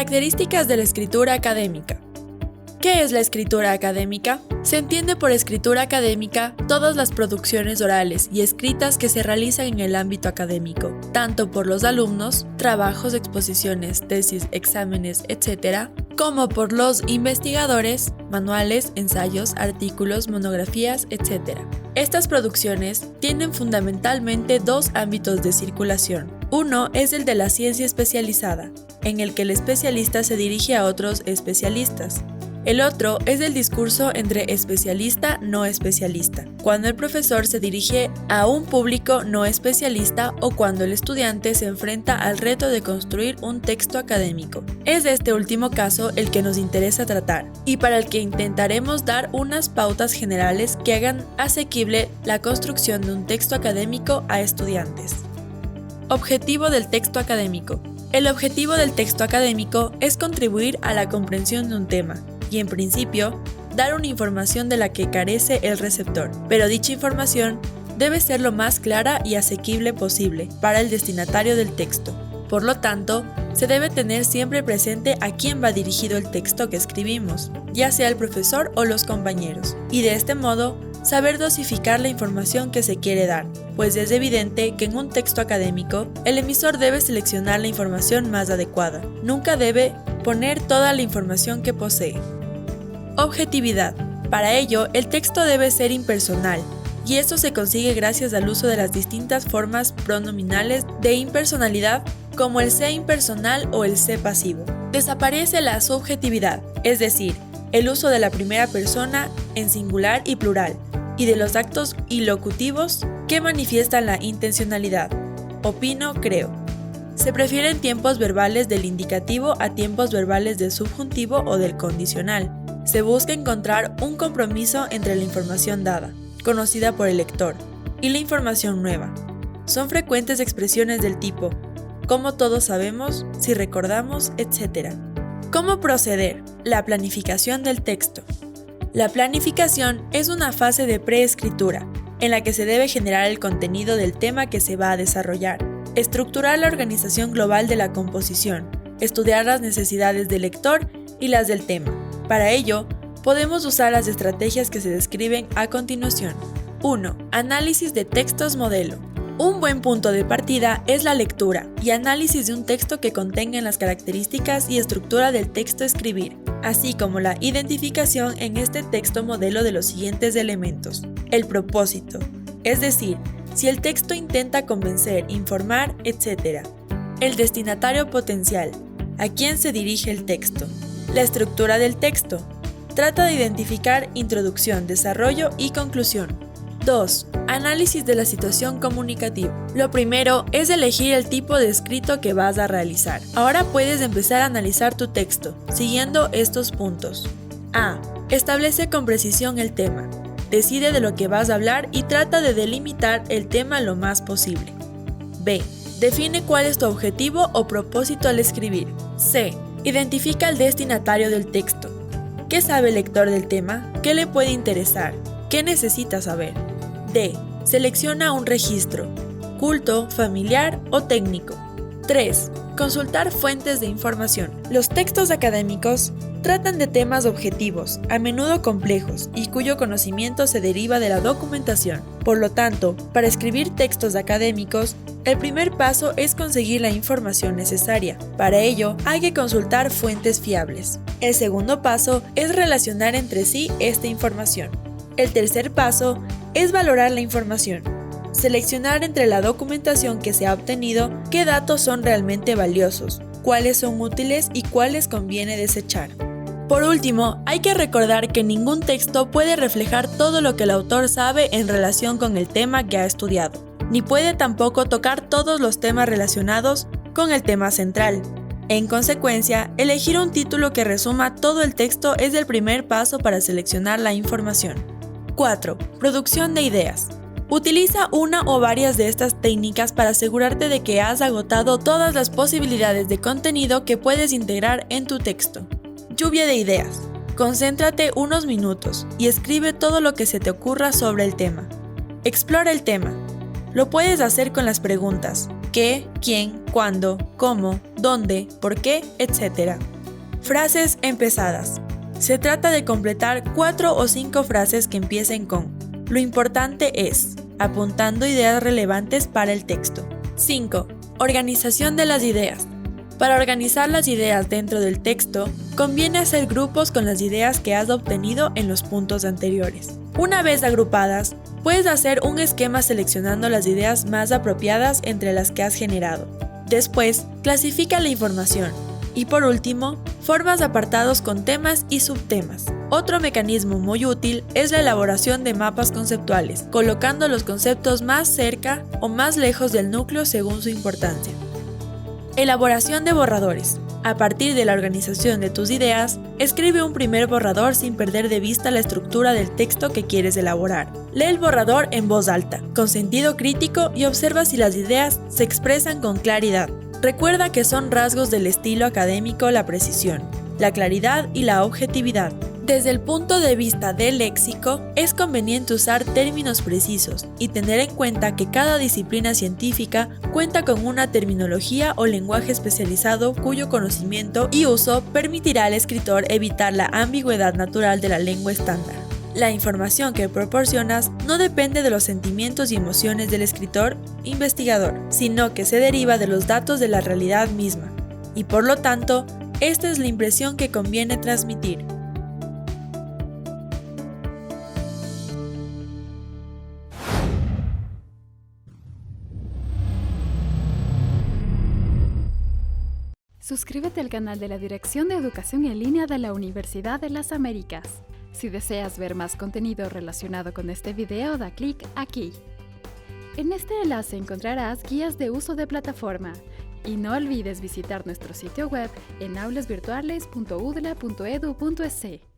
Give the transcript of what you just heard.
Características de la escritura académica. ¿Qué es la escritura académica? Se entiende por escritura académica todas las producciones orales y escritas que se realizan en el ámbito académico, tanto por los alumnos, trabajos, exposiciones, tesis, exámenes, etc., como por los investigadores, manuales, ensayos, artículos, monografías, etc. Estas producciones tienen fundamentalmente dos ámbitos de circulación. Uno es el de la ciencia especializada, en el que el especialista se dirige a otros especialistas. El otro es el discurso entre especialista-no especialista, cuando el profesor se dirige a un público no especialista o cuando el estudiante se enfrenta al reto de construir un texto académico. Es de este último caso el que nos interesa tratar, y para el que intentaremos dar unas pautas generales que hagan asequible la construcción de un texto académico a estudiantes. Objetivo del texto académico. El objetivo del texto académico es contribuir a la comprensión de un tema, y en principio, dar una información de la que carece el receptor, pero dicha información debe ser lo más clara y asequible posible para el destinatario del texto. Por lo tanto, se debe tener siempre presente a quién va dirigido el texto que escribimos, ya sea el profesor o los compañeros, y de este modo, saber dosificar la información que se quiere dar, pues es evidente que en un texto académico, el emisor debe seleccionar la información más adecuada. Nunca debe poner toda la información que posee. Objetividad. Para ello, el texto debe ser impersonal, y esto se consigue gracias al uso de las distintas formas pronominales de impersonalidad, como el sé impersonal o el sé pasivo. Desaparece la subjetividad, es decir, el uso de la primera persona en singular y plural, y de los actos ilocutivos que manifiestan la intencionalidad. Opino, creo. Se prefieren tiempos verbales del indicativo a tiempos verbales del subjuntivo o del condicional. Se busca encontrar un compromiso entre la información dada, conocida por el lector, y la información nueva. Son frecuentes expresiones del tipo, como todos sabemos, si recordamos, etc. ¿Cómo proceder? La planificación del texto. La planificación es una fase de preescritura, en la que se debe generar el contenido del tema que se va a desarrollar, estructurar la organización global de la composición, estudiar las necesidades del lector y las del tema. Para ello, podemos usar las estrategias que se describen a continuación. 1. Análisis de textos modelo. Un buen punto de partida es la lectura y análisis de un texto que contenga las características y estructura del texto a escribir, así como la identificación en este texto modelo de los siguientes elementos. El propósito, es decir, si el texto intenta convencer, informar, etc. El destinatario potencial, a quién se dirige el texto. La estructura del texto. Trata de identificar introducción, desarrollo y conclusión. 2. Análisis de la situación comunicativa. Lo primero es elegir el tipo de escrito que vas a realizar. Ahora puedes empezar a analizar tu texto, siguiendo estos puntos. A. Establece con precisión el tema. Decide de lo que vas a hablar y trata de delimitar el tema lo más posible. B. Define cuál es tu objetivo o propósito al escribir. C. Identifica el destinatario del texto. ¿Qué sabe el lector del tema? ¿Qué le puede interesar? ¿Qué necesita saber? D. Selecciona un registro, culto, familiar o técnico. 3. Consultar fuentes de información. Los textos académicos tratan de temas objetivos, a menudo complejos, y cuyo conocimiento se deriva de la documentación. Por lo tanto, para escribir textos académicos, el primer paso es conseguir la información necesaria. Para ello, hay que consultar fuentes fiables. El segundo paso es relacionar entre sí esta información. El tercer paso es valorar la información. Seleccionar entre la documentación que se ha obtenido qué datos son realmente valiosos, cuáles son útiles y cuáles conviene desechar. Por último, hay que recordar que ningún texto puede reflejar todo lo que el autor sabe en relación con el tema que ha estudiado, ni puede tampoco tocar todos los temas relacionados con el tema central. En consecuencia, elegir un título que resuma todo el texto es el primer paso para seleccionar la información. 4. Producción de ideas. Utiliza una o varias de estas técnicas para asegurarte de que has agotado todas las posibilidades de contenido que puedes integrar en tu texto. Lluvia de ideas. Concéntrate unos minutos y escribe todo lo que se te ocurra sobre el tema. Explora el tema. Lo puedes hacer con las preguntas ¿qué?, ¿quién?, ¿cuándo?, ¿cómo?, ¿dónde?, ¿por qué?, etc. Frases empezadas. Se trata de completar 4 o 5 frases que empiecen con "Lo importante es", apuntando ideas relevantes para el texto. 5. Organización de las ideas. Para organizar las ideas dentro del texto, conviene hacer grupos con las ideas que has obtenido en los puntos anteriores. Una vez agrupadas, puedes hacer un esquema seleccionando las ideas más apropiadas entre las que has generado. Después, clasifica la información. Y por último, formas apartados con temas y subtemas. Otro mecanismo muy útil es la elaboración de mapas conceptuales, colocando los conceptos más cerca o más lejos del núcleo según su importancia. Elaboración de borradores. A partir de la organización de tus ideas, escribe un primer borrador sin perder de vista la estructura del texto que quieres elaborar. Lee el borrador en voz alta, con sentido crítico y observa si las ideas se expresan con claridad. Recuerda que son rasgos del estilo académico la precisión, la claridad y la objetividad. Desde el punto de vista del léxico, es conveniente usar términos precisos y tener en cuenta que cada disciplina científica cuenta con una terminología o lenguaje especializado cuyo conocimiento y uso permitirá al escritor evitar la ambigüedad natural de la lengua estándar. La información que proporcionas no depende de los sentimientos y emociones del escritor investigador, sino que se deriva de los datos de la realidad misma, y por lo tanto, esta es la impresión que conviene transmitir. Suscríbete al canal de la Dirección de Educación en Línea de la Universidad de las Américas. Si deseas ver más contenido relacionado con este video, da clic aquí. En este enlace encontrarás guías de uso de plataforma. Y no olvides visitar nuestro sitio web en aulasvirtuales.udla.edu.es.